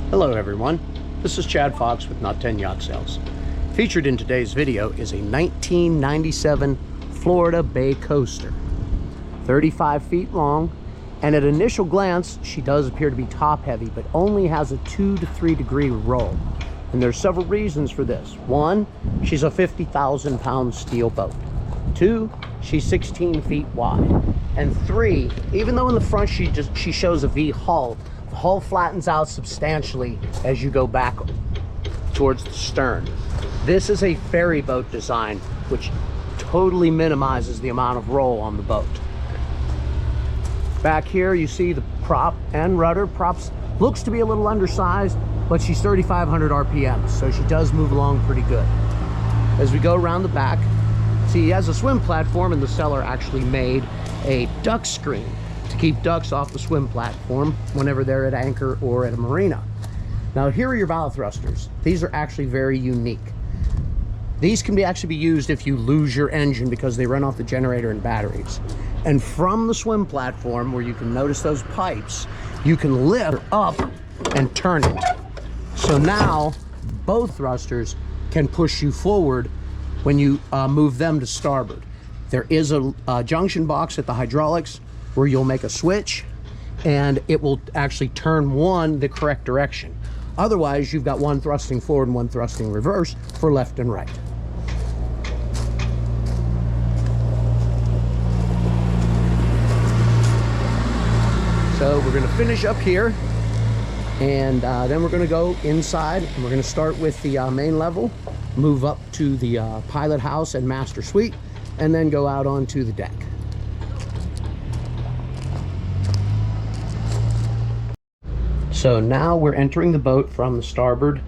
Hello everyone, this is Chad Fox with Knot 10 Yacht Sales. Featured in today's video is a 1997 Florida Bay Coaster. 35 feet long, and at initial glance she does appear to be top heavy, but only has a 2 to 3 degree roll. And there's several reasons for this. One, she's a 50,000 pound steel boat. Two, she's 16 feet wide. And three, even though in the front she shows a V hull, the hull flattens out substantially as you go back towards the stern. This is a ferry boat design, which totally minimizes the amount of roll on the boat. Back here you see the prop and rudder. Props looks to be a little undersized, but she's 3,500 RPM, so she does move along pretty good. As we go around the back, see, he has a swim platform, and the seller actually made a duck screen to keep ducks off the swim platform whenever they're at anchor or at a marina. Now here are your bow thrusters. These are actually very unique. These can actually be used if you lose your engine because they run off the generator and batteries. And from the swim platform, where you can notice those pipes, you can lift up and turn it. So now both thrusters can push you forward when you move them to starboard. There is a junction box at the hydraulics where you'll make a switch, and it will actually turn one the correct direction. Otherwise, you've got one thrusting forward and one thrusting reverse for left and right. So we're going to finish up here, and then we're going to go inside, and we're going to start with the main level, move up to the pilot house and master suite, and then go out onto the deck. So now we're entering the boat from the starboard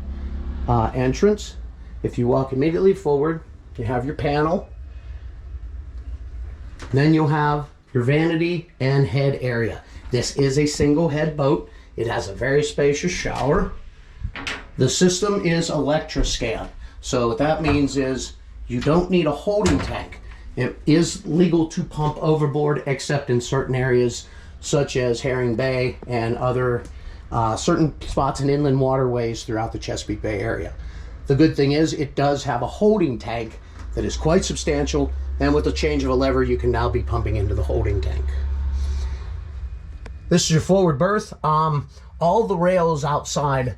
entrance. If you walk immediately forward, you have your panel. Then you'll have your vanity and head area. This is a single head boat. It has a very spacious shower. The system is Electroscan. So what that means is you don't need a holding tank. It is legal to pump overboard, except in certain areas such as Herring Bay and other certain spots in inland waterways throughout the Chesapeake Bay area. The good thing is it does have a holding tank that is quite substantial, and with the change of a lever you can now be pumping into the holding tank. This is your forward berth. All the rails outside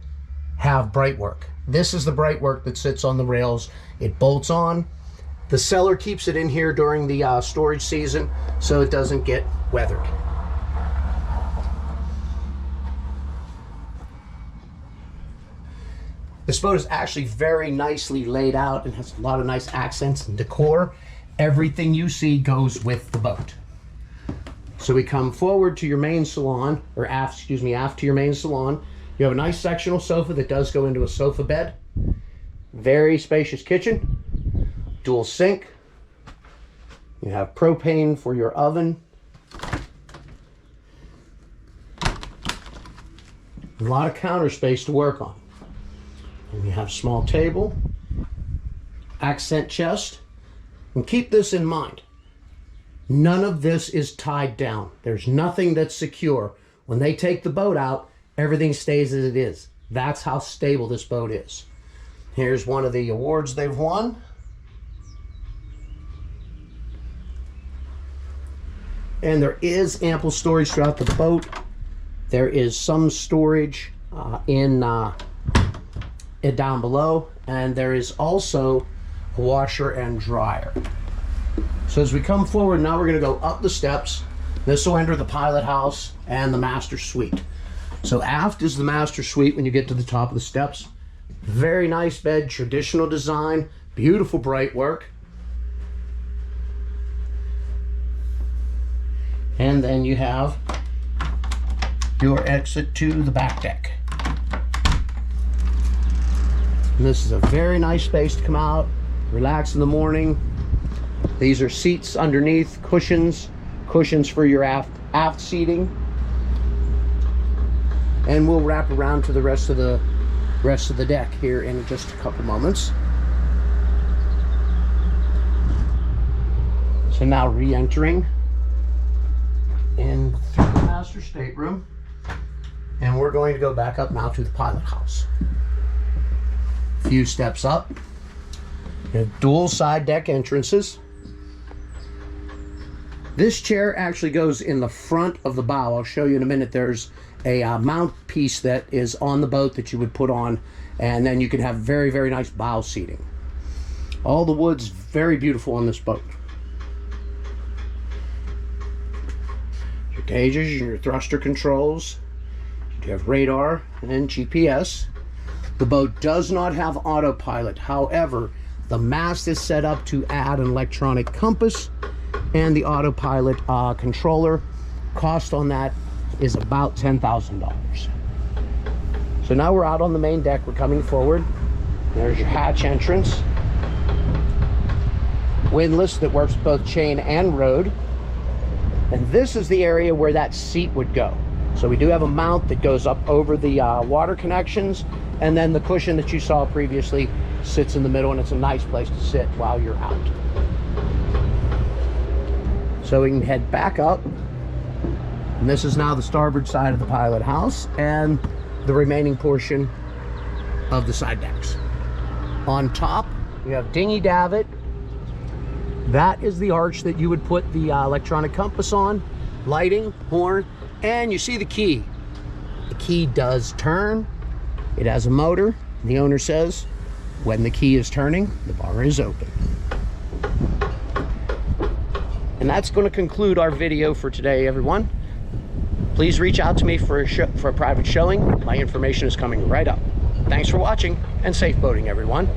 have brightwork. This is the brightwork that sits on the rails. It bolts on. The seller keeps it in here during the storage season so it doesn't get weathered. This boat is actually very nicely laid out and has a lot of nice accents and decor. Everything you see goes with the boat. So we come forward to your main salon, or aft to your main salon. You have a nice sectional sofa that does go into a sofa bed. Very spacious kitchen. Dual sink. You have propane for your oven. A lot of counter space to work on. And you have small table, accent chest. And keep this in mind. None of this is tied down. There's nothing that's secure. When they take the boat out, everything stays as it is. That's how stable this boat is. Here's one of the awards they've won. And there is ample storage throughout the boat. There is some storage down below, and there is also a washer and dryer. So as we come forward, now we're going to go up the steps. This will enter the pilot house and the master suite. So aft is the master suite when you get to the top of the steps. Very nice bed, traditional design, beautiful bright work. And then you have your exit to the back deck. And this is a very nice space to come out, relax in the morning. These are seats underneath, cushions for your aft seating. And we'll wrap around to the rest of the deck here in just a couple moments. So now re-entering in through the master stateroom. And we're going to go back up now to the pilot house. A few steps up. You have dual side deck entrances. This chair actually goes in the front of the bow. I'll show you in a minute. There's a mount piece that is on the boat that you would put on, and then you can have very, very nice bow seating. All the wood's very beautiful on this boat. Your gauges and your thruster controls. You have radar and GPS. The boat does not have autopilot. However, the mast is set up to add an electronic compass and the autopilot controller. Cost on that is about $10,000. So now we're out on the main deck. We're coming forward. There's your hatch entrance. Windlass that works both chain and rode. And this is the area where that seat would go. So we do have a mount that goes up over the water connections, and then the cushion that you saw previously sits in the middle, and it's a nice place to sit while you're out. So we can head back up, and this is now the starboard side of the pilot house and the remaining portion of the side decks. On top, we have dinghy davit. That is the arch that you would put the electronic compass on, lighting, horn, and you see the key. The key does turn. It has a motor. The owner says, when the key is turning, the bar is open. And that's going to conclude our video for today, everyone. Please reach out to me for a private showing. My information is coming right up. Thanks for watching, and safe boating, everyone.